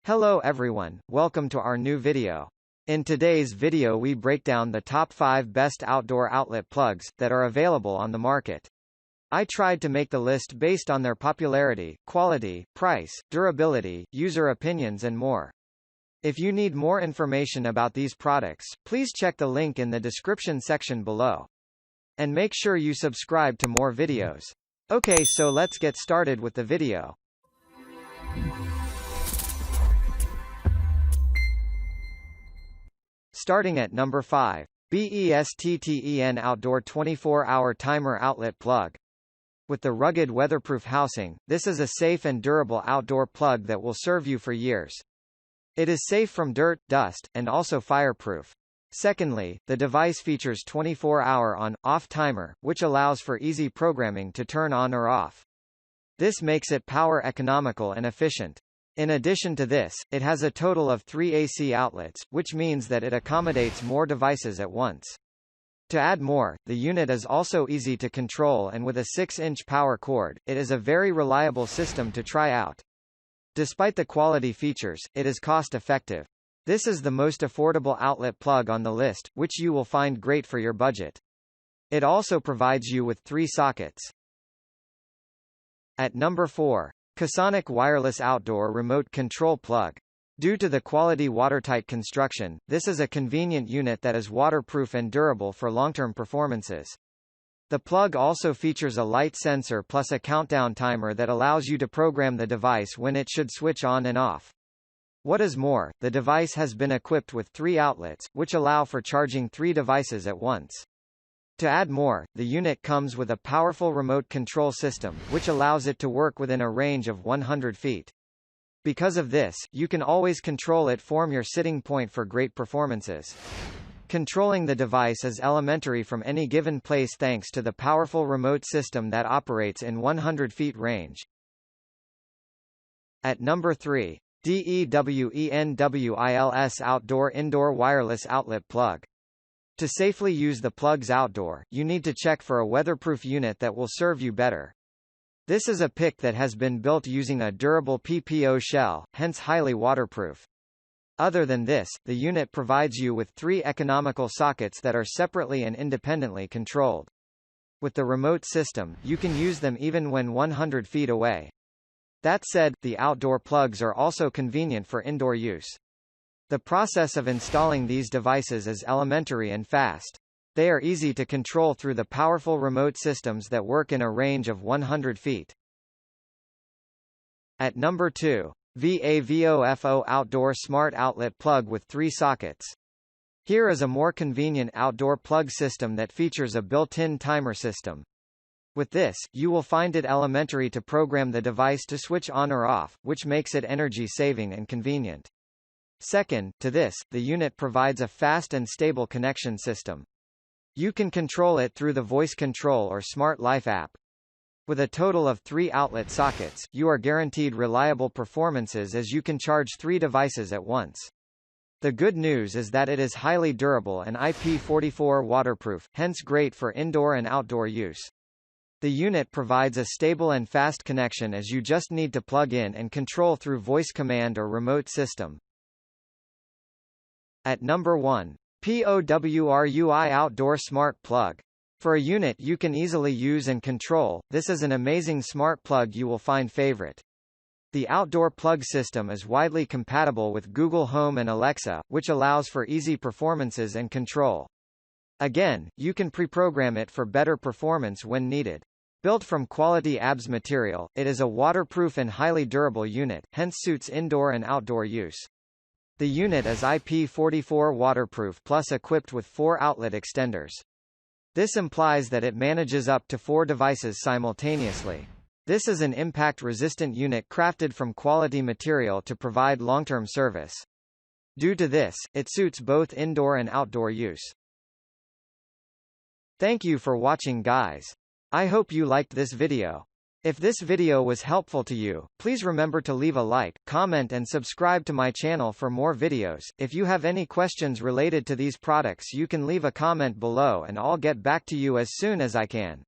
Hello everyone, welcome to our new video. In today's video we break down the top 5 best outdoor outlet plugs that are available on the market. I tried to make the list based on their popularity, quality, price, durability, user opinions and more. If you need more information about these products, please check the link in the description section below. And make sure you subscribe to more videos. Okay, so let's get started with the video. Starting at number 5. BESTTEN Outdoor 24-Hour Timer Outlet Plug. With the rugged weatherproof housing, this is a safe and durable outdoor plug that will serve you for years. It is safe from dirt, dust, and also fireproof. Secondly, the device features 24-hour on-off timer, which allows for easy programming to turn on or off. This makes it power economical and efficient. In addition to this, it has a total of 3 AC outlets, which means that it accommodates more devices at once. To add more, the unit is also easy to control and with a 6-inch power cord, it is a very reliable system to try out. Despite the quality features, it is cost-effective. This is the most affordable outlet plug on the list, which you will find great for your budget. It also provides you with 3 sockets. At number 4. CAsonic Wireless Outdoor Remote Control Plug. Due to the quality watertight construction, this is a convenient unit that is waterproof and durable for long-term performances. The plug also features a light sensor plus a countdown timer that allows you to program the device when it should switch on and off. What is more, the device has been equipped with 3 outlets, which allow for charging 3 devices at once. To add more, the unit comes with a powerful remote control system, which allows it to work within a range of 100 feet. Because of this, you can always control it from your sitting point for great performances. Controlling the device is elementary from any given place thanks to the powerful remote system that operates in 100 feet range. At number 3. DEWENWILS Outdoor Indoor Wireless Outlet Plug. To safely use the plugs outdoor, you need to check for a weatherproof unit that will serve you better. This is a pick that has been built using a durable PPO shell, hence highly waterproof. Other than this, the unit provides you with 3 economical sockets that are separately and independently controlled. With the remote system, you can use them even when 100 feet away. That said, the outdoor plugs are also convenient for indoor use. The process of installing these devices is elementary and fast. They are easy to control through the powerful remote systems that work in a range of 100 feet. At number 2. VAVOFO Outdoor Smart Outlet Plug with 3 sockets. Here is a more convenient outdoor plug system that features a built-in timer system. With this, you will find it elementary to program the device to switch on or off, which makes it energy-saving and convenient. Second, to this, the unit provides a fast and stable connection system. You can control it through the voice control or Smart Life app. With a total of 3 outlet sockets, you are guaranteed reliable performances as you can charge 3 devices at once. The good news is that it is highly durable and IP44 waterproof, hence great for indoor and outdoor use. The unit provides a stable and fast connection as you just need to plug in and control through voice command or remote system. At number 1. POWRUI Outdoor Smart Plug. For a unit you can easily use and control, this is an amazing smart plug you will find favorite. The outdoor plug system is widely compatible with Google Home and Alexa, which allows for easy performances and control. Again, you can pre-program it for better performance when needed. Built from quality ABS material, it is a waterproof and highly durable unit, hence suits indoor and outdoor use. The unit is IP44 waterproof plus equipped with 4 outlet extenders. This implies that it manages up to 4 devices simultaneously. This is an impact-resistant unit crafted from quality material to provide long-term service. Due to this, it suits both indoor and outdoor use. Thank you for watching, guys. I hope you liked this video. If this video was helpful to you, please remember to leave a like, comment and subscribe to my channel for more videos. If you have any questions related to these products you can leave a comment below and I'll get back to you as soon as I can.